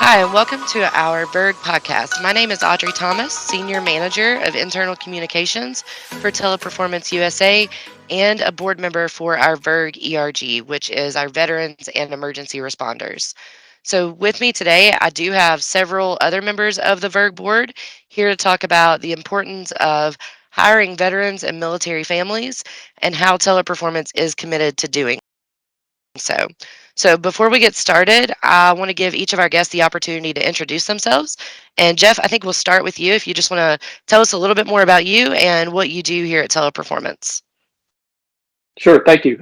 Hi, and welcome to our VERG podcast. My name is Audrey Thomas, Senior Manager of Internal Communications for Teleperformance USA and a board member for our VERG ERG, which is our Veterans and Emergency Responders. So, with me today, I do have several other members of the VERG board here to talk about the importance of hiring veterans and military families and how Teleperformance is committed to doing so. So before we get started, I want to give each of our guests the opportunity to introduce themselves. And Jeff, I think we'll start with you if you just want to tell us a little bit more about you and what you do here at Teleperformance. Sure, thank you.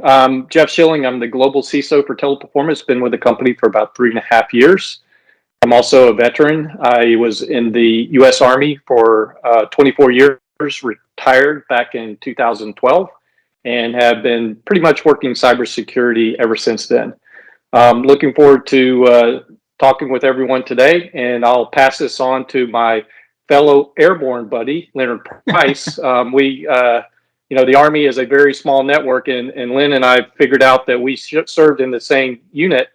Jeff Schilling, I'm the global CISO for Teleperformance, been with the company for about 3.5 years. I'm also a veteran. I was in the U.S. Army for 24 years, retired back in 2012, and have been pretty much working cybersecurity ever since then. Looking forward to talking with everyone today, and I'll pass this on to my fellow airborne buddy, Leonard Price. The Army is a very small network, and Lynn and I figured out that we served in the same unit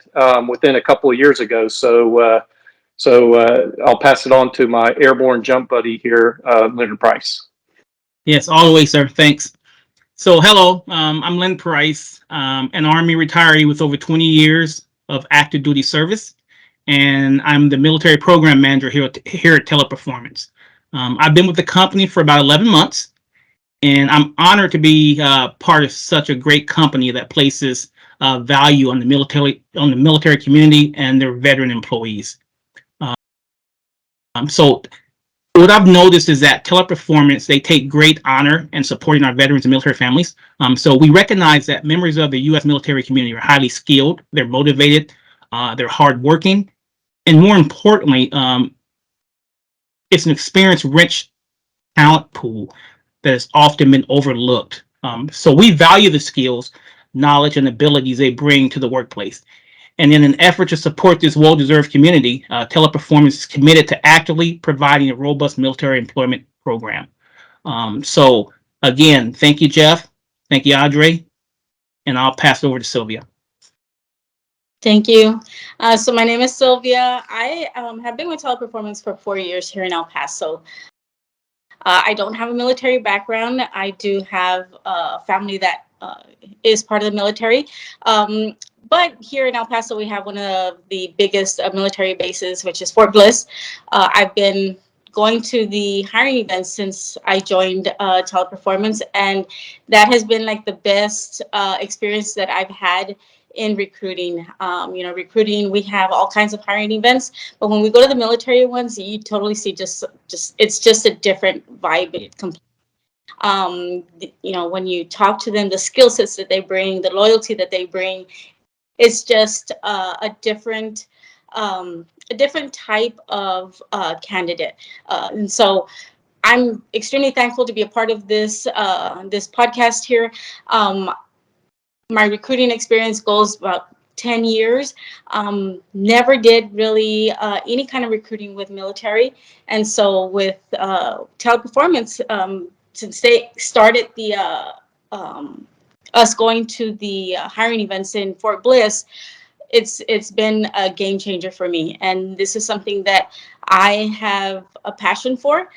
within a couple of years ago. So I'll pass it on to my airborne jump buddy here, Leonard Price. Yes, all the way, sir. Thanks. So, hello, I'm Len Price, an Army retiree with over 20 years of active duty service, and I'm the military program manager here at Teleperformance. I've been with the company for about 11 months, and I'm honored to be part of such a great company that places value on the military community and their veteran employees. So what I've noticed is that Teleperformance, they take great honor in supporting our veterans and military families. So we recognize that members of the U.S. military community are highly skilled, they're motivated, they're hardworking, and more importantly, it's an experience-rich talent pool that has often been overlooked. So we value the skills, knowledge, and abilities they bring to the workplace. And in an effort to support this well-deserved community, Teleperformance is committed to actively providing a robust military employment program. So again, thank you, Jeff. Thank you, Audrey. And I'll pass it over to Sylvia. Thank you. So my name is Sylvia. I have been with Teleperformance for 4 years here in El Paso. I don't have a military background. I do have a family that is part of the military. But here in El Paso, we have one of the biggest military bases, which is Fort Bliss. I've been going to the hiring events since I joined Teleperformance, and that has been like the best experience that I've had in recruiting. Recruiting, we have all kinds of hiring events, but when we go to the military ones, you totally see just it's just a different vibe. When you talk to them, the skill sets that they bring, the loyalty that they bring, it's just a different type of candidate, and so I'm extremely thankful to be a part of this podcast here. My recruiting experience goes about 10 years. Never did really any kind of recruiting with military, and so with Teleperformance, since they started us going to the hiring events in Fort Bliss, it's been a game changer for me, and this is something that I have a passion for.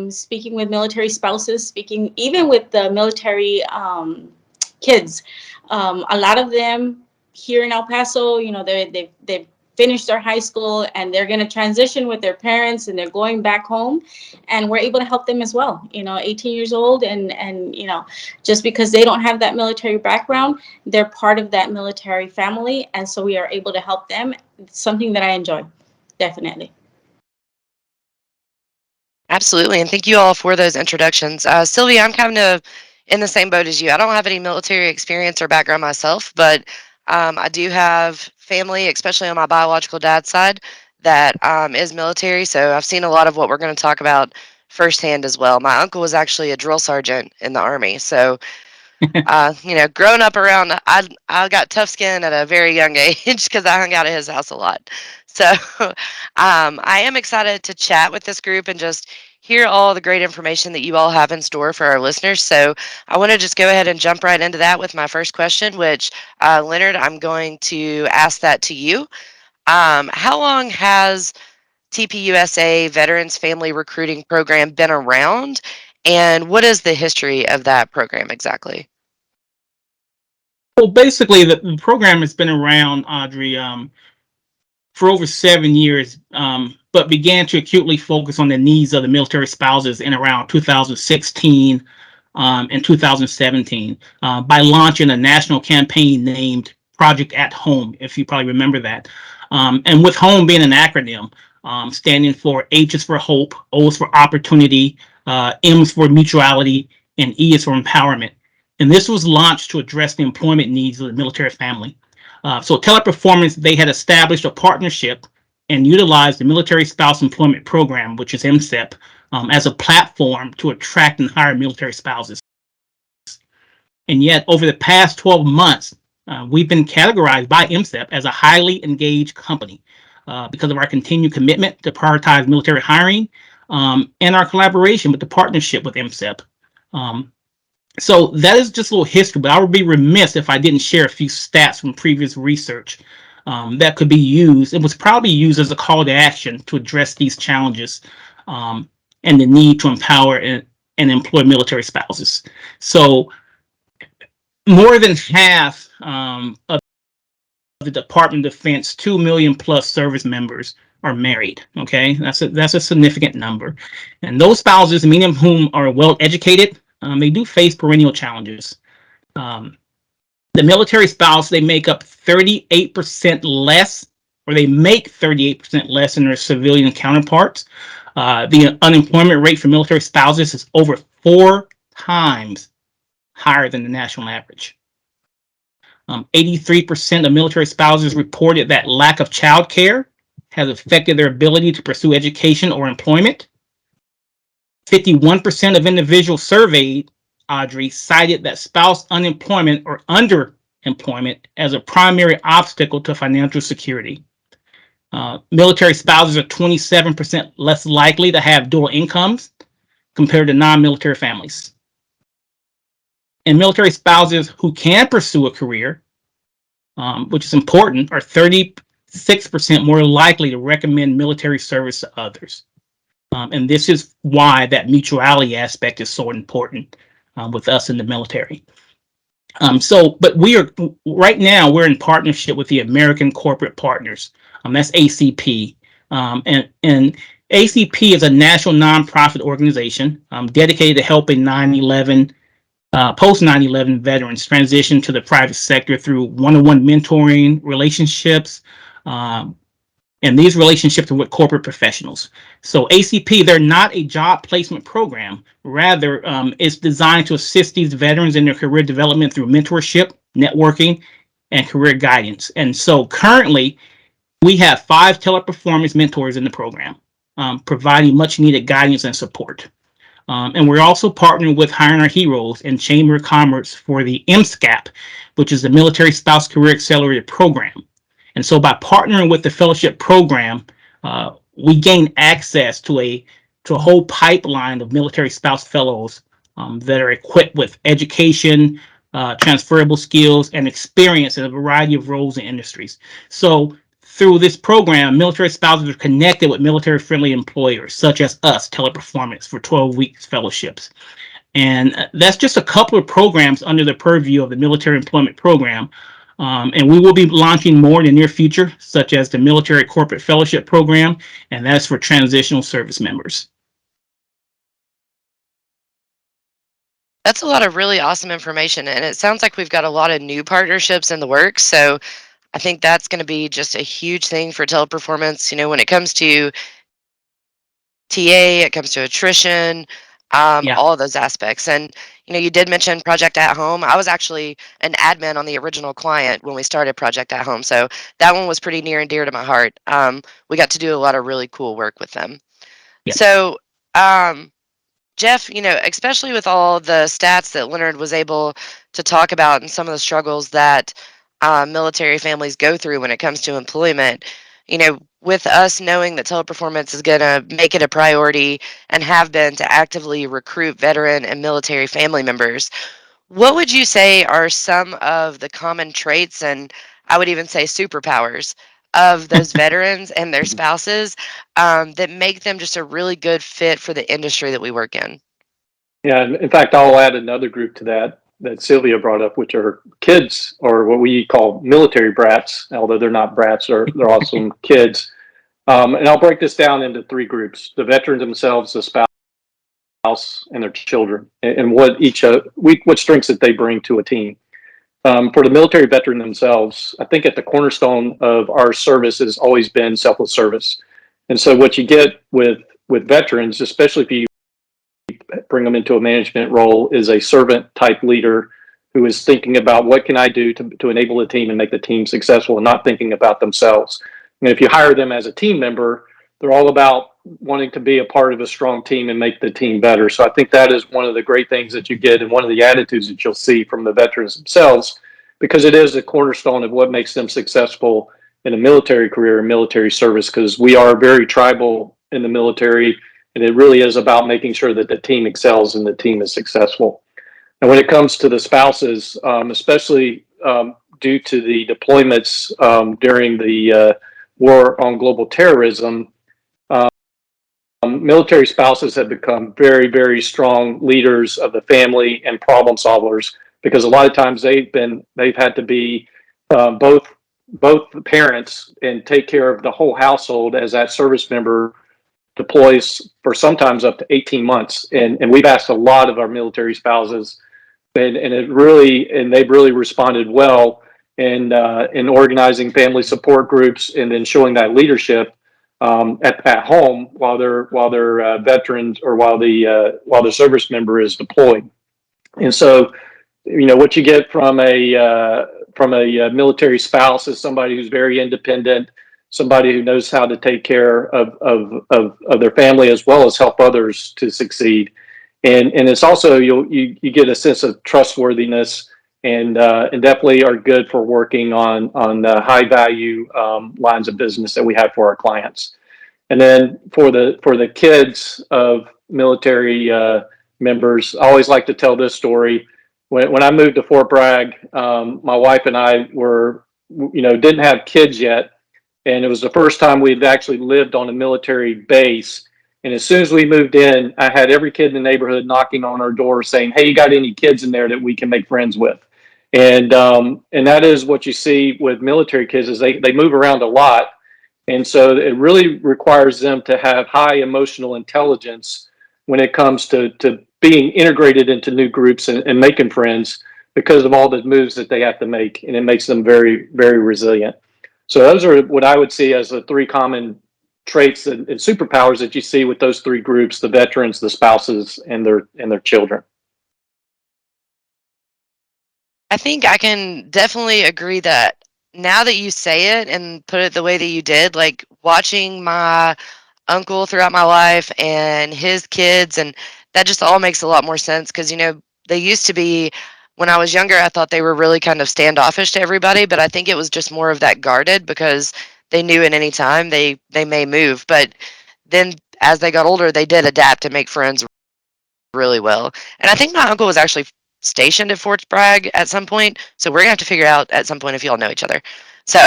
Speaking with military spouses, speaking even with the military kids, a lot of them here in El Paso, they've finished their high school and they're going to transition with their parents and they're going back home, and we're able to help them as well. 18 years old, and just because they don't have that military background, they're part of that military family, and so we are able to help them. It's something that I enjoy, definitely. Absolutely, and thank you all for those introductions. Sylvia, I'm kind of in the same boat as you. I don't have any military experience or background myself, but I do have family, especially on my biological dad's side, that is military. So I've seen a lot of what we're going to talk about firsthand as well. My uncle was actually a drill sergeant in the Army. So, growing up around, I got tough skin at a very young age because I hung out at his house a lot. So I am excited to chat with this group and just hear all the great information that you all have in store for our listeners. So I want to just go ahead and jump right into that with my first question, which, Leonard, I'm going to ask that to you. How long has TPUSA Veterans Family Recruiting Program been around, and what is the history of that program exactly? Well, basically, the program has been around, Audrey, for over 7 years, but began to acutely focus on the needs of the military spouses in around 2016 and 2017 by launching a national campaign named Project at Home, if you probably remember that. And with HOME being an acronym, standing for H is for hope, O is for opportunity, M is for mutuality, and E is for empowerment. And this was launched to address the employment needs of the military family. So Teleperformance, they had established a partnership and utilized the Military Spouse Employment Program, which is MSEP, as a platform to attract and hire military spouses. And yet, over the past 12 months, we've been categorized by MSEP as a highly engaged company because of our continued commitment to prioritize military hiring and our collaboration with the partnership with MSEP. So that is just a little history, but I would be remiss if I didn't share a few stats from previous research that could be used. It was probably used as a call to action to address these challenges and the need to empower and employ military spouses. So more than half of the Department of Defense, 2 million plus service members are married. Okay, that's a significant number, and those spouses, many of whom are well educated, they do face perennial challenges. The military spouse, they make up 38% less, or they make 38% less than their civilian counterparts. The unemployment rate for military spouses is over 4 times higher than the national average. 83% of military spouses reported that lack of child care has affected their ability to pursue education or employment. 51% of individuals surveyed, Audrey, cited that spouse unemployment or underemployment as a primary obstacle to financial security. Military spouses are 27% less likely to have dual incomes compared to non-military families. And military spouses who can pursue a career, which is important, are 36% more likely to recommend military service to others. And this is why that mutuality aspect is so important with us in the military. But right now, we're in partnership with the American Corporate Partners. That's ACP. And ACP is a national nonprofit organization dedicated to helping 9/11 post 9/11 veterans transition to the private sector through one-on-one mentoring relationships. And these relationships are with corporate professionals. So ACP, they're not a job placement program. Rather, it's designed to assist these veterans in their career development through mentorship, networking, and career guidance. And so currently, we have 5 teleperformance mentors in the program, providing much needed guidance and support. And we're also partnering with Hiring Our Heroes and Chamber of Commerce for the MSCAP, which is the Military Spouse Career Accelerator Program. And so by partnering with the fellowship program, we gain access to a whole pipeline of military spouse fellows that are equipped with education, transferable skills, and experience in a variety of roles and industries. So through this program, military spouses are connected with military-friendly employers, such as us, Teleperformance, for 12 weeks fellowships. And that's just a couple of programs under the purview of the Military Employment Program. And we will be launching more in the near future, such as the Military Corporate Fellowship Program, and that's for transitional service members. That's a lot of really awesome information, and it sounds like we've got a lot of new partnerships in the works. So I think that's going to be just a huge thing for teleperformance. When it comes to TA, it comes to attrition, Yeah. all of those aspects. And you did mention Project at Home. I was actually an admin on the original client when we started Project at Home, so that one was pretty near and dear to my heart. We got to do a lot of really cool work with them. Yeah. So, Jeff, especially with all the stats that Leonard was able to talk about and some of the struggles that military families go through when it comes to employment, with us knowing that teleperformance is going to make it a priority and have been to actively recruit veteran and military family members, what would you say are some of the common traits, and I would even say superpowers, of those veterans and their spouses that make them just a really good fit for the industry that we work in. Yeah, in fact, I'll add another group to that Sylvia brought up, which are kids, or what we call military brats, although they're not brats, they're awesome kids. And I'll break this down into three groups: the veterans themselves, the spouse, and their children, and what strengths that they bring to a team. For the military veteran themselves, I think at the cornerstone of our service has always been selfless service. And so what you get with veterans, especially if you bring them into a management role, is a servant type leader who is thinking about what can I do to enable the team and make the team successful, and not thinking about themselves. And if you hire them as a team member, they're all about wanting to be a part of a strong team and make the team better. So I think that is one of the great things that you get, and one of the attitudes that you'll see from the veterans themselves, because it is a cornerstone of what makes them successful in a military career and military service, because we are very tribal in the military, and it really is about making sure that the team excels and the team is successful. And when it comes to the spouses, especially due to the deployments during the war on global terrorism, military spouses have become very, very strong leaders of the family and problem solvers, because a lot of times they've had to be both parents and take care of the whole household as that service member deploys for sometimes up to 18 months. And we've asked a lot of our military spouses, and they've really responded well in organizing family support groups, and then showing that leadership at home while they're veterans, or while the service member is deployed. And so, what you get from a military spouse is somebody who's very independent, somebody who knows how to take care of their family, as well as help others to succeed. And it's also, you get a sense of trustworthiness, and definitely are good for working on high value lines of business that we have for our clients. And then for the kids of military members, I always like to tell this story. When I moved to Fort Bragg, my wife and I didn't have kids yet, and it was the first time we'd actually lived on a military base. And as soon as we moved in, I had every kid in the neighborhood knocking on our door saying, "Hey, you got any kids in there that we can make friends with?" And that is what you see with military kids, is they move around a lot, and so it really requires them to have high emotional intelligence when it comes to being integrated into new groups and making friends, because of all the moves that they have to make, and it makes them very, very resilient. So those are what I would see as the three common traits and superpowers that you see with those three groups: the veterans, the spouses, and their children. I think I can definitely agree that now that you say it and put it the way that you did, like watching my uncle throughout my life and his kids, and that just all makes a lot more sense, because, they used to be, when I was younger, I thought they were really kind of standoffish to everybody, but I think it was just more of that guarded, because they knew at any time they may move. But then as they got older, they did adapt and make friends really well. And I think my uncle was actually stationed at Fort Bragg at some point, so we're gonna have to figure out at some point if y'all know each other. So,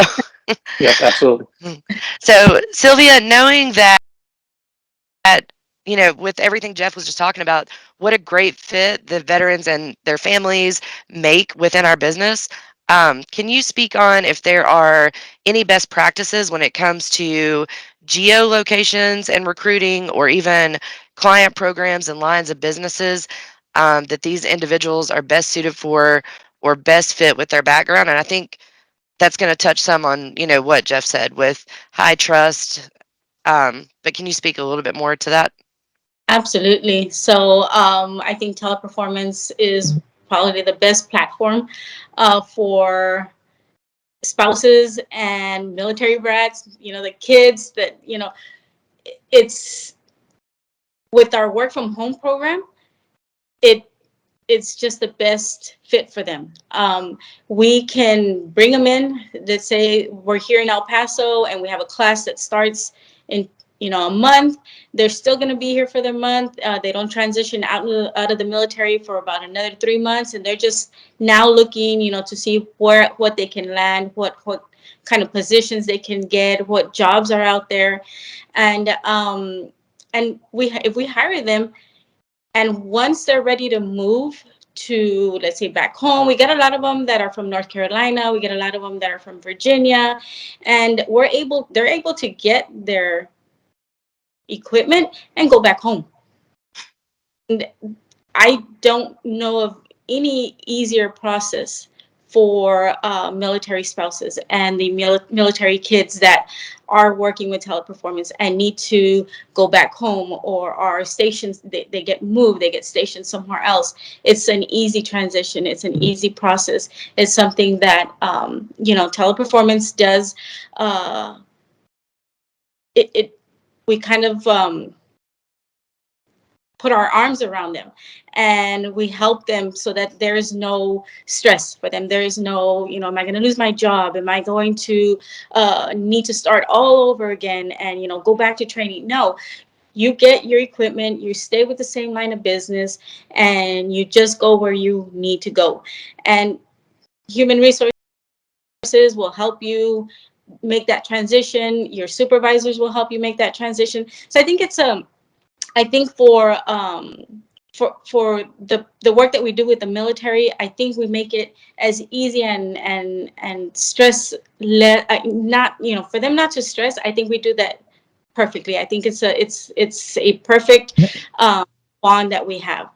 Yes, absolutely. so Sylvia, knowing that, with everything Jeff was just talking about, what a great fit the veterans and their families make within our business. Can you speak on if there are any best practices when it comes to geolocations and recruiting, or even client programs and lines of businesses that these individuals are best suited for or best fit with their background? And I think that's going to touch some on, what Jeff said with high trust. But can you speak a little bit more to that? Absolutely. So I think teleperformance is probably the best platform for spouses and military brats, the kids that, it's with our work from home program, it's just the best fit for them. We can bring them in. Let's say we're here in El Paso and we have a class that starts in a month. They're still going to be here for the month. They don't transition out of the military for about another 3 months, and they're just now looking, to see what they can land, what kind of positions they can get, what jobs are out there. And if we hire them, and once they're ready to move to, let's say, back home, we get a lot of them that are from North Carolina, we get a lot of them that are from Virginia, and they're able to get their equipment and go back home. And I don't know of any easier process for military spouses and the military kids that are working with teleperformance and need to go back home, or are stations, they get moved, they get stationed somewhere else. It's an easy transition. It's an easy process. It's something that, teleperformance does. We kind of put our arms around them, and we help them so that there is no stress for them. There is no, am I going to lose my job? Am I going to need to start all over again and, go back to training? No, you get your equipment, you stay with the same line of business, and you just go where you need to go. And human resources will help you make that transition. Your supervisors will help you make that transition. So I think for the work that we do with the military, I think we make it as easy and stress not, for them not to stress. I think we do that perfectly. I think it's a perfect bond that we have.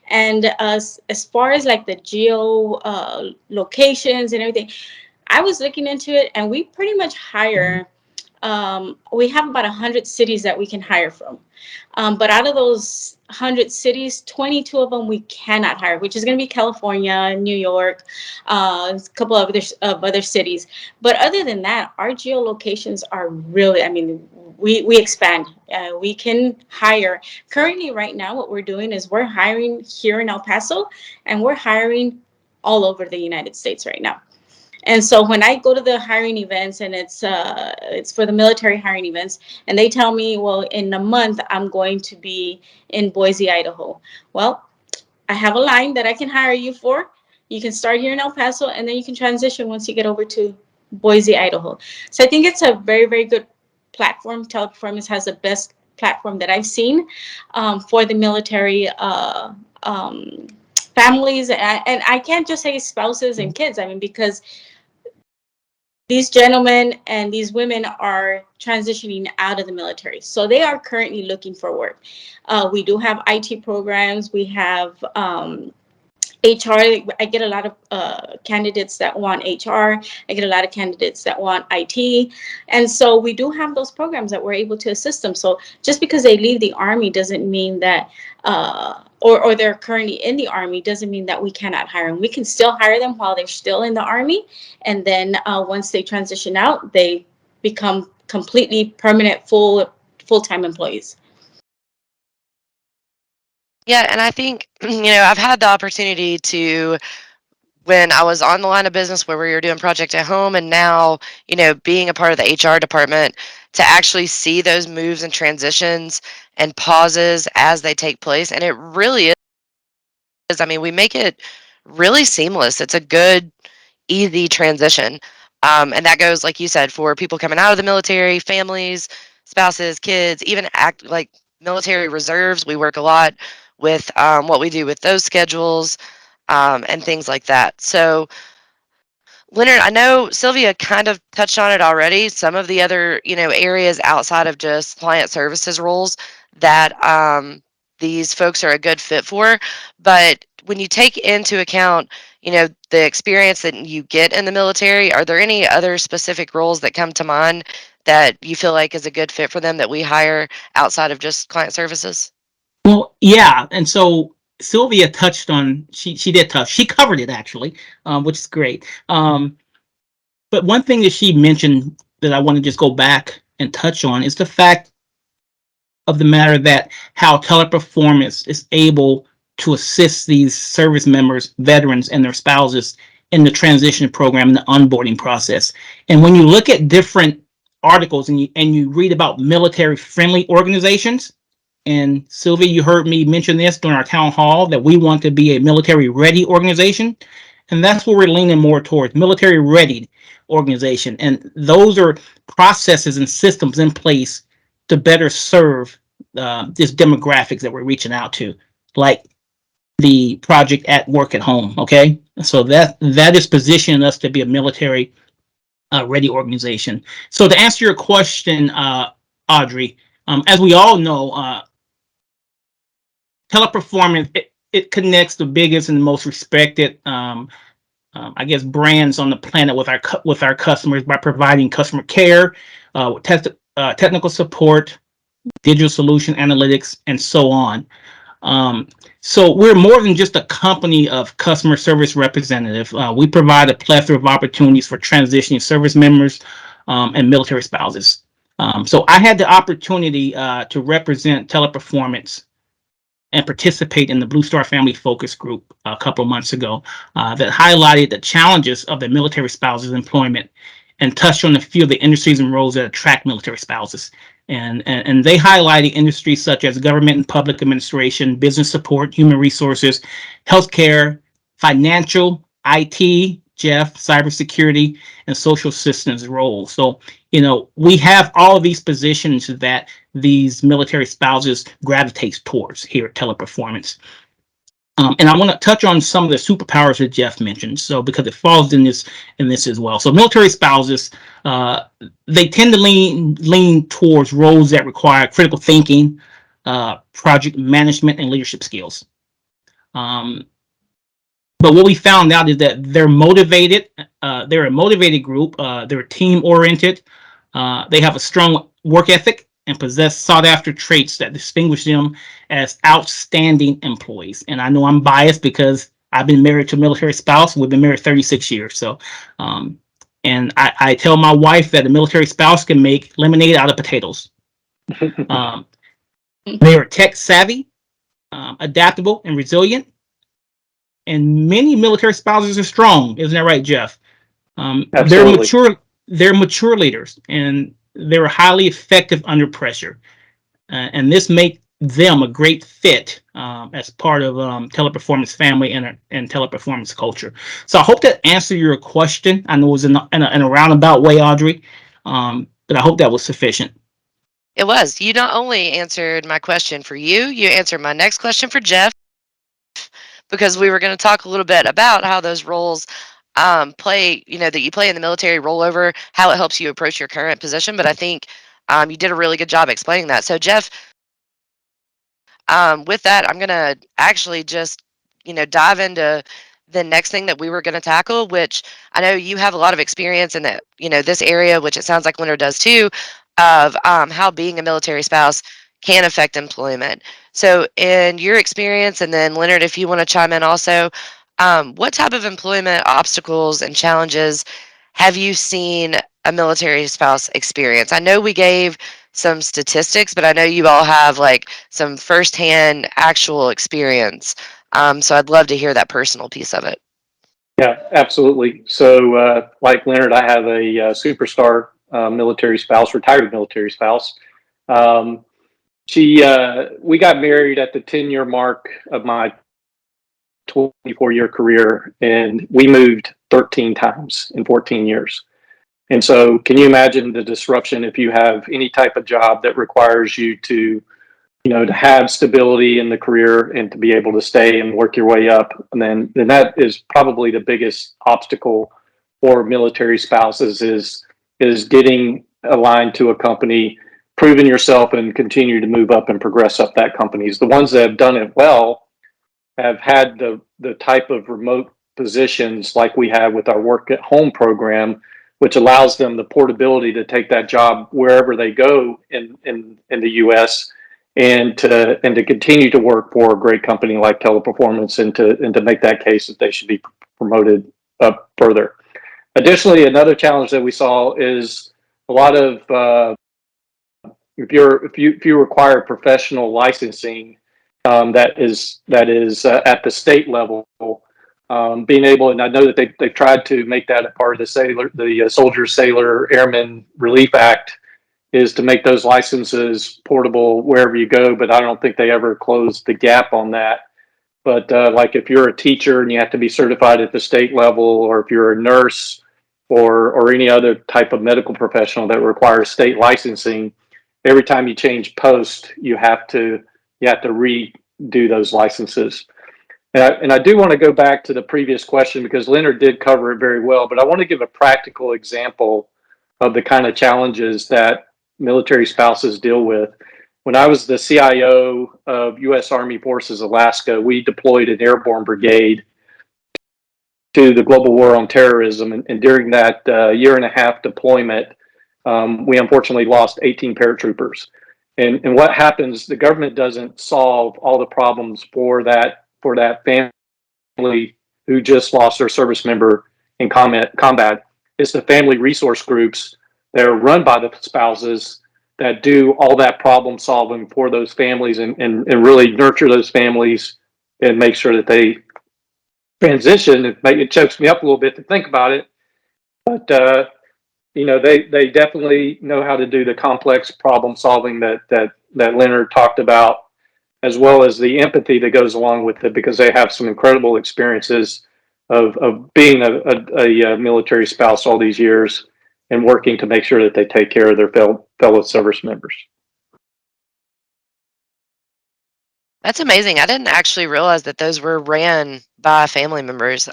And as far as like the geo locations and everything, I was looking into it, and we pretty much hire. We have about 100 cities that we can hire from. But out of those 100 cities, 22 of them we cannot hire, which is going to be California, New York, a couple of other cities. But other than that, our geolocations are really, we expand. We can hire. Currently, right now, what we're doing is we're hiring here in El Paso, and we're hiring all over the United States right now. And so when I go to the hiring events, and it's for the military hiring events, and they tell me, well, in a month, I'm going to be in Boise, Idaho. Well, I have a line that I can hire you for. You can start here in El Paso, and then you can transition once you get over to Boise, Idaho. So I think it's a very, very good platform. Teleperformance has the best platform that I've seen for the military families. And I can't just say spouses and kids, because these gentlemen and these women are transitioning out of the military. So they are currently looking for work. We do have IT programs. We have HR. I get a lot of candidates that want HR. I get a lot of candidates that want IT. And so we do have those programs that we're able to assist them. So just because they leave the Army doesn't mean that, or they're currently in the Army, doesn't mean that we cannot hire them. We can still hire them while they're still in the Army. And then once they transition out, they become completely permanent, full-time employees. Yeah, and I think, I've had the opportunity to, when I was on the line of business where we were doing project at home, and now, being a part of the HR department, to actually see those moves and transitions and pauses as they take place. And it really is. We make it really seamless. It's a good, easy transition. And that goes, like you said, for people coming out of the military, families, spouses, kids, even act like military reserves. We work a lot with what we do with those schedules and things like that. So, Leonard, I know Sylvia kind of touched on it already. Some of the other, areas outside of just client services roles that these folks are a good fit for. But when you take into account, the experience that you get in the military, are there any other specific roles that come to mind that you feel like is a good fit for them that we hire outside of just client services? Well, yeah, and so Sylvia touched on, she covered it actually, which is great. But one thing that she mentioned that I want to just go back and touch on is the fact of the matter that how Teleperformance is able to assist these service members, veterans, and their spouses in the transition program and the onboarding process. And when you look at different articles and you read about military-friendly organizations, and Sylvia, you heard me mention this during our town hall, that we want to be a military-ready organization. And that's where we're leaning more towards military ready organization. And those are processes and systems in place to better serve this demographics that we're reaching out to, like the project at work at home. Okay, so that is positioning us to be a military ready organization. So to answer your question, Audrey, as we all know, teleperformance it connects the biggest and most respected, I guess, brands on the planet with our customers by providing customer care, technical support, digital solution analytics, and so on. So we're more than just a company of customer service representative. We provide a plethora of opportunities for transitioning service members and military spouses. So I had the opportunity to represent Teleperformance and participate in the Blue Star Family Focus Group a couple of months ago that highlighted the challenges of the military spouses' employment and touched on a few of the industries and roles that attract military spouses. And they highlighted industries such as government and public administration, business support, human resources, healthcare, financial, IT, Jeff, cybersecurity, and social systems roles. So, we have all of these positions that these military spouses gravitate towards here at Teleperformance. And I want to touch on some of the superpowers that Jeff mentioned. So because it falls in this as well. So military spouses, they tend to lean towards roles that require critical thinking, project management, and leadership skills. But what we found out is that they're motivated. They're a motivated group. They're team oriented. They have a strong work ethic and possess sought-after traits that distinguish them as outstanding employees. And I know I'm biased because I've been married to a military spouse. We've been married 36 years. So, and I tell my wife that a military spouse can make lemonade out of potatoes. They are tech savvy, adaptable, and resilient. And many military spouses are strong. Isn't that right, Jeff? Absolutely. They're mature leaders, and they're highly effective under pressure. And this makes them a great fit as part of Teleperformance family and Teleperformance culture. So I hope that answered your question. I know it was in a roundabout way, Audrey, but I hope that was sufficient. It was. You not only answered my question for you answered my next question for Jeff, because we were going to talk a little bit about how those roles play, that you play in the military rollover, how it helps you approach your current position. But I think you did a really good job explaining that. So, Jeff, with that, I'm going to actually just, dive into the next thing that we were going to tackle, which I know you have a lot of experience in that, this area, which it sounds like Leonard does too, of how being a military spouse can affect employment. So, in your experience, and then Leonard, if you want to chime in also, what type of employment obstacles and challenges have you seen a military spouse experience? I know we gave some statistics, but I know you all have like some firsthand actual experience. So I'd love to hear that personal piece of it. Yeah, absolutely. So, like Leonard, I have a superstar military spouse, retired military spouse. We got married at the 10-year mark of my 24-year career, and we moved 13 times in 14 years. And so, can you imagine the disruption if you have any type of job that requires you to have stability in the career and to be able to stay and work your way up? And then that is probably the biggest obstacle for military spouses is getting aligned to a company, proving yourself, and continue to move up and progress up that company. The ones that have done it well have had the type of remote positions like we have with our work at home program, which allows them the portability to take that job wherever they go in the U.S. and to continue to work for a great company like Teleperformance and to make that case that they should be promoted up further. Additionally, another challenge that we saw is a lot of if you require professional licensing that is at the state level. Being able, and I know that they've tried to make that a part of the Soldier, Sailor, Airman Relief Act, is to make those licenses portable wherever you go, but I don't think they ever closed the gap on that. But like if you're a teacher and you have to be certified at the state level, or if you're a nurse or any other type of medical professional that requires state licensing, every time you change post, you have to redo those licenses. And I do want to go back to the previous question because Leonard did cover it very well, but I want to give a practical example of the kind of challenges that military spouses deal with. When I was the CIO of U.S. Army Forces Alaska, we deployed an airborne brigade to the global war on terrorism. And during that year and a half deployment, we unfortunately lost 18 paratroopers. And what happens, the government doesn't solve all the problems for that family who just lost their service member in combat. It's the family resource groups that are run by the spouses that do all that problem solving for those families and really nurture those families and make sure that they transition. It chokes me up a little bit to think about it, but they definitely know how to do the complex problem solving that Leonard talked about, as well as the empathy that goes along with it, because they have some incredible experiences of being a military spouse all these years and working to make sure that they take care of their fellow service members. That's amazing. I didn't actually realize that those were ran by family members.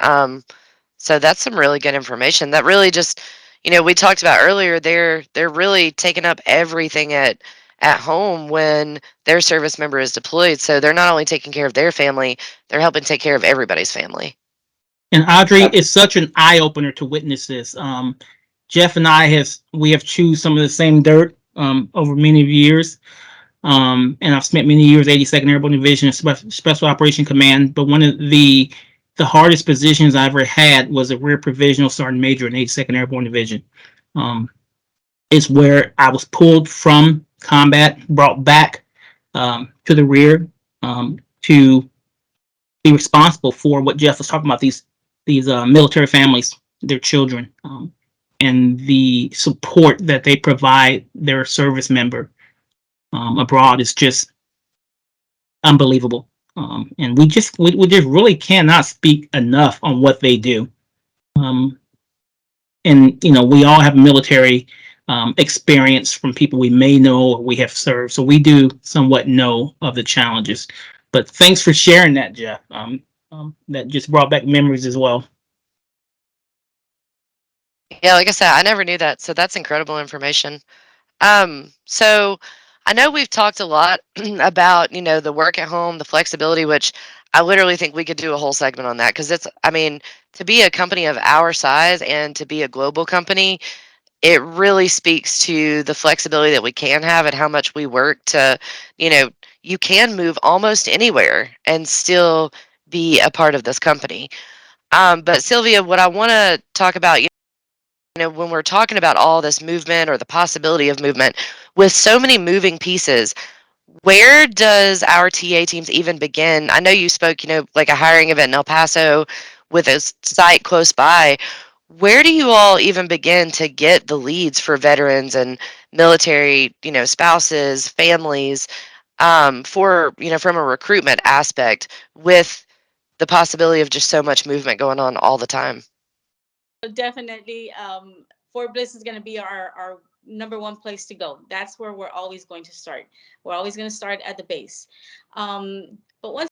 So that's some really good information. That really just, we talked about earlier. They're really taking up everything at home when their service member is deployed. So they're not only taking care of their family, they're helping take care of everybody's family. And Audrey, it's such an eye opener to witness this. Jeff and I have chewed some of the same dirt over many years. And I've spent many years 82nd Airborne Division, Special Operation Command. But one of the hardest positions I ever had was a Rear Provisional Sergeant Major in 82nd Airborne Division. It's where I was pulled from combat, brought back to the rear to be responsible for what Jeff was talking about, these military families, their children, and the support that they provide their service member abroad is just unbelievable. And we just really cannot speak enough on what they do. And we all have military experience from people we may know or we have served, so we do somewhat know of the challenges. But thanks for sharing that, Jeff. That just brought back memories as well. Yeah, like I said, I never knew that, so that's incredible information. So I know we've talked a lot about, the work at home, the flexibility, which I literally think we could do a whole segment on that because to be a company of our size and to be a global company, it really speaks to the flexibility that we can have and how much we work to, you can move almost anywhere and still be a part of this company. But Sylvia, what I want to talk about, when we're talking about all this movement or the possibility of movement with so many moving pieces, where does our TA teams even begin? I know you spoke, like a hiring event in El Paso with a site close by. Where do you all even begin to get the leads for veterans and military, spouses, families, for, from a recruitment aspect with the possibility of just so much movement going on all the time? Definitely, Fort Bliss is going to be our number one place to go. That's where we're always going to start. We're always going to start at the base. But once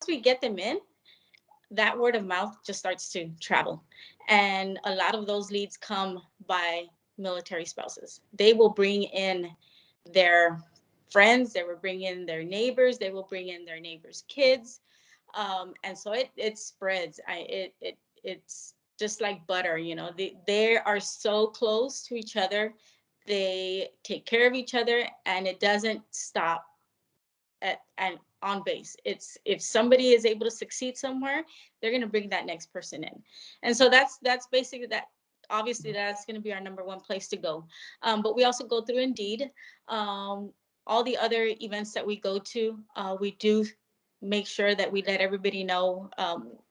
we get them in, that word of mouth just starts to travel. And a lot of those leads come by military spouses. They will bring in their friends, they will bring in their neighbors, they will bring in their neighbors' kids. And so it spreads. It's just like butter, they are so close to each other. They take care of each other, and it doesn't stop and on base. It's if somebody is able to succeed somewhere, they're going to bring that next person in. And so that's basically that. Obviously, that's going to be our number one place to go. But we also go through Indeed. All the other events that we go to, we do make sure that we let everybody know.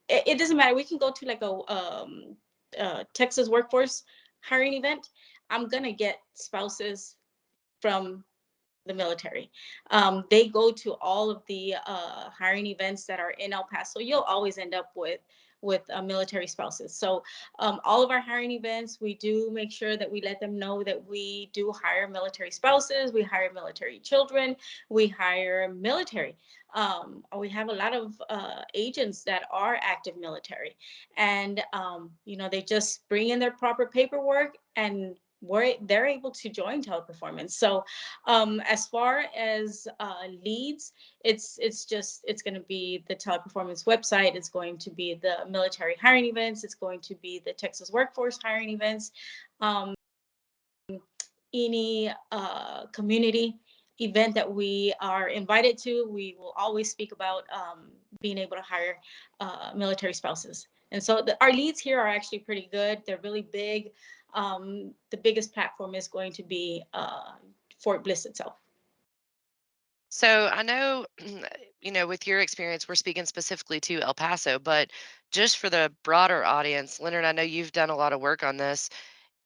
It doesn't matter. We can go to like a Texas workforce hiring event. I'm going to get spouses from the military. They go to all of the hiring events that are in El Paso. You'll always end up with military spouses. So all of our hiring events, we do make sure that we let them know that we do hire military spouses, we hire military children, we hire military. We have a lot of agents that are active military, and they just bring in their proper paperwork, and they're able to join Teleperformance. So as far as leads, it's going to be the Teleperformance website. It's going to be the military hiring events. It's going to be the Texas workforce hiring events. Any community event that we are invited to, we will always speak about being able to hire military spouses. And so our leads here are actually pretty good. They're really big. The biggest platform is going to be Fort Bliss itself. So I know, with your experience, we're speaking specifically to El Paso, but just for the broader audience, Leonard, I know you've done a lot of work on this.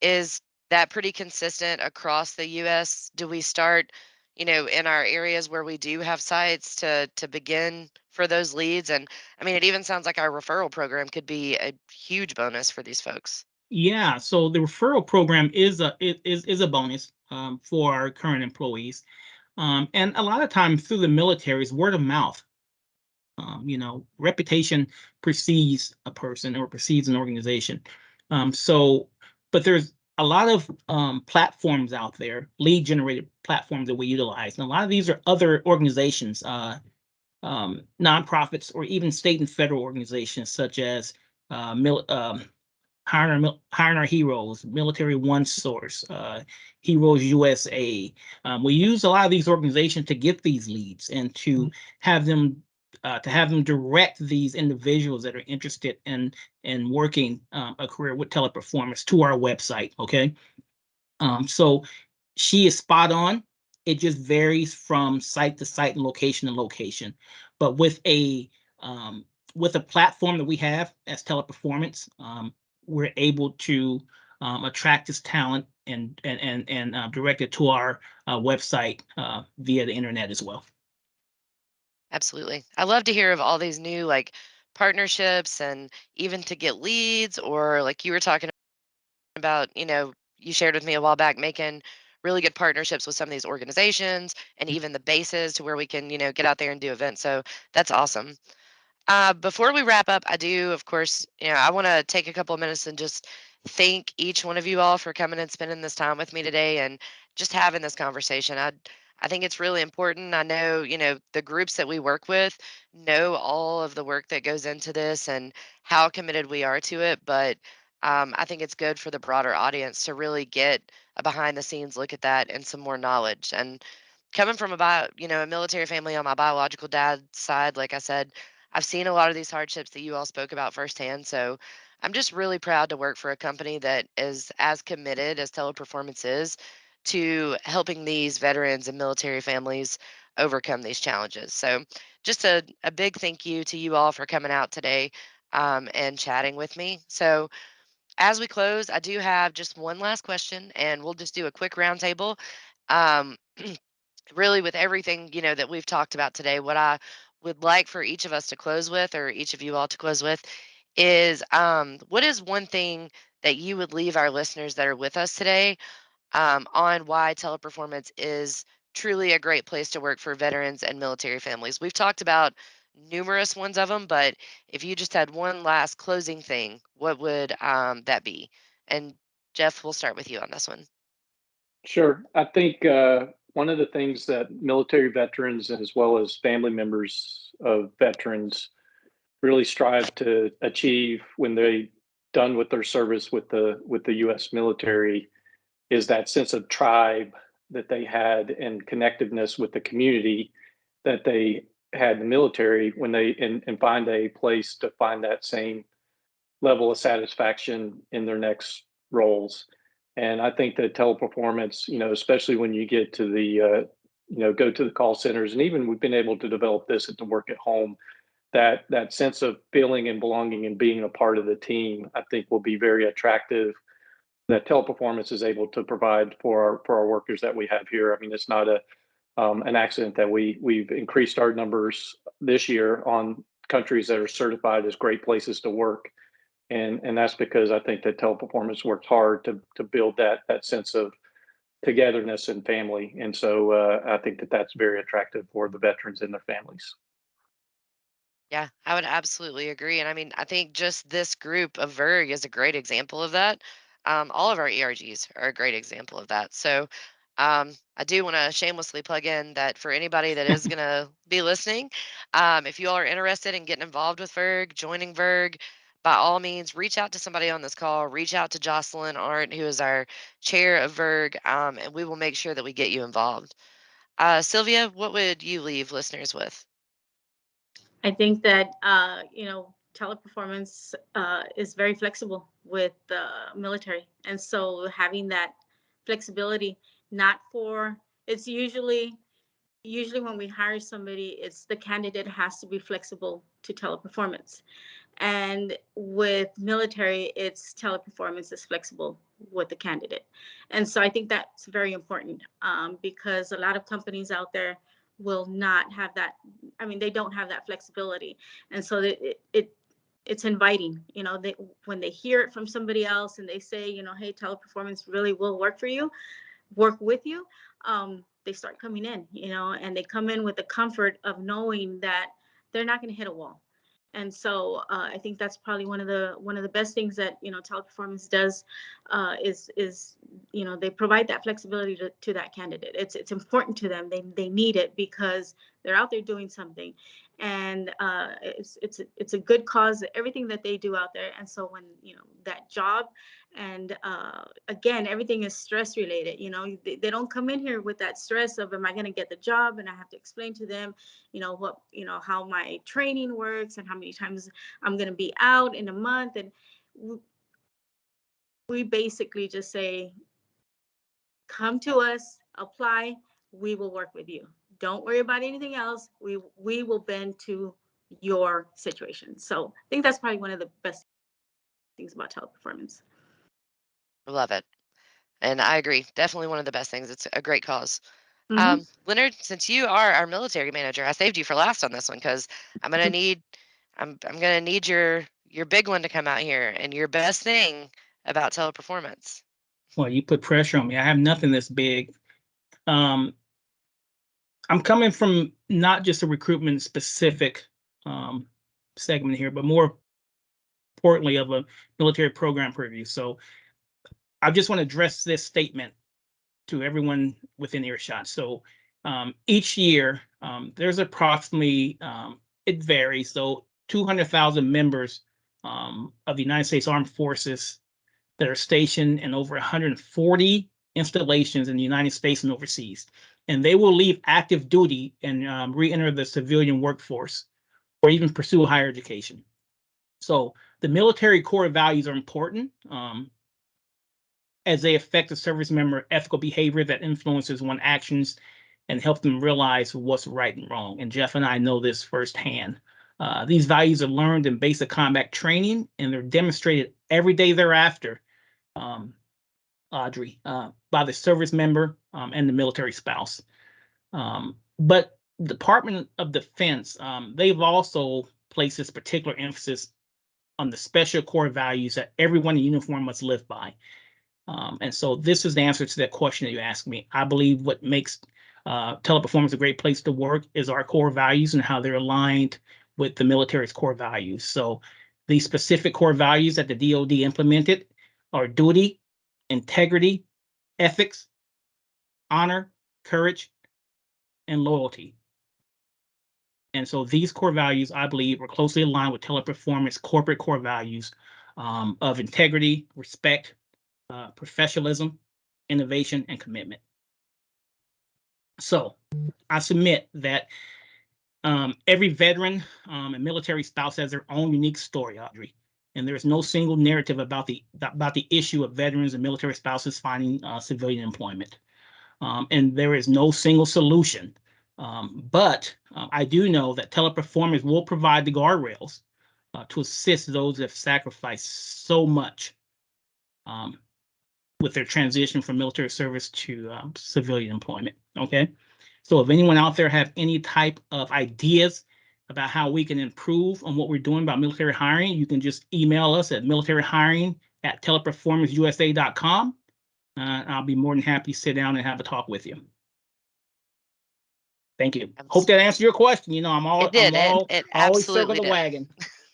Is that pretty consistent across the US? Do we start, in our areas where we do have sites to begin for those leads? And I mean, it even sounds like our referral program could be a huge bonus for these folks. Yeah, so the referral program is a bonus for our current employees, and a lot of times through the military is word of mouth. Reputation precedes a person or precedes an organization. But there's a lot of platforms out there, lead generated platforms that we utilize, and a lot of these are other organizations, nonprofits, or even state and federal organizations such as Hiring Our Heroes, Military One Source, Heroes USA. We use a lot of these organizations to get these leads and to have them direct these individuals that are interested in working a career with Teleperformance to our website. Okay, so she is spot on. It just varies from site to site and location to location, but with a platform that we have as Teleperformance, we're able to attract this talent and direct it to our website via the internet as well. Absolutely. I love to hear of all these new like partnerships and even to get leads or like you were talking about, you shared with me a while back making really good partnerships with some of these organizations and even the bases to where we can, get out there and do events. So that's awesome. Before we wrap up, I do, of course, I want to take a couple of minutes and just thank each one of you all for coming and spending this time with me today and just having this conversation. I think it's really important. I know, the groups that we work with know all of the work that goes into this and how committed we are to it. But I think it's good for the broader audience to really get a behind the scenes look at that and some more knowledge. And coming from a military family on my biological dad's side, like I said, I've seen a lot of these hardships that you all spoke about firsthand. So I'm just really proud to work for a company that is as committed as Teleperformance is to helping these veterans and military families overcome these challenges. So just a big thank you to you all for coming out today and chatting with me. So as we close, I do have just one last question, and we'll just do a quick roundtable. Um, really with everything that we've talked about today, what I would like for each of us to close with, or each of you all to close with, is what is one thing that you would leave our listeners that are with us today on why Teleperformance is truly a great place to work for veterans and military families? We've talked about numerous ones of them, but if you just had one last closing thing, what would that be? And Jeff, we'll start with you on this one. Sure. I think one of the things that military veterans, as well as family members of veterans, really strive to achieve when they done with their service with the U.S. military is that sense of tribe that they had and connectiveness with the community that they had in the military when they and find a place to find that same level of satisfaction in their next roles. And I think that Teleperformance, especially when you get to the, go to the call centers, and even we've been able to develop this at the work at home, that sense of feeling and belonging and being a part of the team, I think will be very attractive. That Teleperformance is able to provide for our workers that we have here. I mean, it's not an accident that we've increased our numbers this year on countries that are certified as great places to work. And that's because I think that Teleperformance worked hard to build that sense of togetherness and family. And so I think that that's very attractive for the veterans and their families. Yeah, I would absolutely agree. And I mean, I think just this group of VERG is a great example of that. All of our ERGs are a great example of that. So I do want to shamelessly plug in that for anybody that is going to be listening, if you all are interested in getting involved with VERG, joining VERG, by all means, reach out to somebody on this call. Reach out to Jocelyn Arndt, who is our chair of VERG, and we will make sure that we get you involved. Sylvia, what would you leave listeners with? I think that teleperformance is very flexible with the military, and so having that flexibility, not for it's usually when we hire somebody, it's the candidate has to be flexible to teleperformance. And with military, it's teleperformance is flexible with the candidate. And so I think that's very important because a lot of companies out there will not have that. I mean, they don't have that flexibility. And so it's inviting, when they hear it from somebody else and they say, hey, teleperformance really will work with you, they start coming in, and they come in with the comfort of knowing that they're not going to hit a wall. And so I think that's probably one of the best things that teleperformance does is they provide that flexibility to that candidate. It's important to them. They need it because they're out there doing something, and it's a good cause. Everything that they do out there, and so when that job. And again, everything is stress related. They don't come in here with that stress of, am I going to get the job? And I have to explain to them, how my training works and how many times I'm going to be out in a month. And we basically just say, come to us, apply, we will work with you. Don't worry about anything else. We will bend to your situation. So I think that's probably one of the best things about teleperformance. Love it. And I agree. Definitely one of the best things. It's a great cause. Mm-hmm. Leonard, since you are our military manager, I saved you for last on this one because I'm gonna need I'm gonna need your big one to come out here and your best thing about teleperformance. Well, you put pressure on me. I have nothing this big. Um, I'm coming from not just a recruitment specific segment here, but more importantly of a military program preview. So I just want to address this statement to everyone within earshot. So each year, there's approximately, it varies, so 200,000 members of the United States Armed Forces that are stationed in over 140 installations in the United States and overseas. And they will leave active duty and re-enter the civilian workforce or even pursue higher education. So the military core values are important as they affect the service member ethical behavior that influences one's actions and help them realize what's right and wrong. And Jeff and I know this firsthand. These values are learned in basic combat training, and they're demonstrated every day thereafter, Audrey, by the service member and the military spouse. But the Department of Defense, they've also placed this particular emphasis on the special core values that everyone in uniform must live by. And so this is the answer to that question that you asked me. I believe what makes teleperformance a great place to work is our core values and how they're aligned with the military's core values. So these specific core values that the DoD implemented are duty, integrity, ethics, honor, courage, and loyalty. And so these core values, I believe, are closely aligned with teleperformance corporate core values of integrity, respect, professionalism, innovation, and commitment. So I submit that every veteran and military spouse has their own unique story, Audrey, and there is no single narrative about the issue of veterans and military spouses finding civilian employment, and there is no single solution. But I do know that teleperformance will provide the guardrails to assist those that have sacrificed so much with their transition from military service to civilian employment. Okay. So if anyone out there have any type of ideas about how we can improve on what we're doing about military hiring, you can just email us at militaryhiring@teleperformanceusa.com. I'll be more than happy to sit down and have a talk with you. Thank you. Hope that answered your question. You know, It did. It always circle absolutely the did. wagon.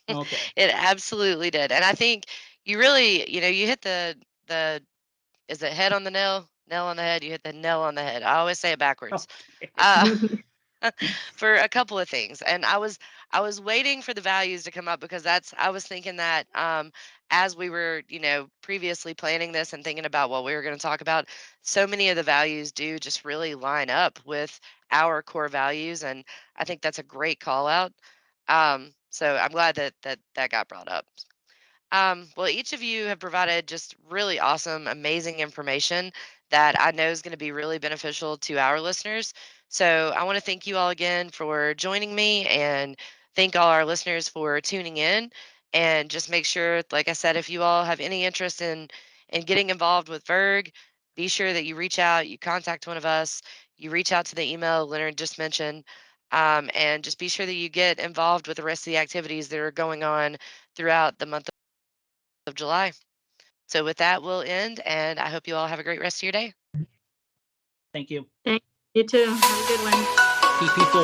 Okay. It absolutely did. And I think you really, you hit the is it head on the nail? Nail on the head. You hit the nail on the head. I always say it backwards. Okay. Uh, for a couple of things. And I was waiting for the values to come up because I was thinking that as we were, previously planning this and thinking about what we were going to talk about, so many of the values do just really line up with our core values. And I think that's a great call out. So I'm glad that got brought up. Well, each of you have provided just really awesome, amazing information that I know is going to be really beneficial to our listeners. So I want to thank you all again for joining me and thank all our listeners for tuning in. And just make sure, like I said, if you all have any interest in getting involved with VERG, be sure that you reach out, you contact one of us, you reach out to the email Leonard just mentioned, and just be sure that you get involved with the rest of the activities that are going on throughout the month of July. So with that, we'll end, and I hope you all have a great rest of your day. Thank you. Thank you too. Have a good one. Keep people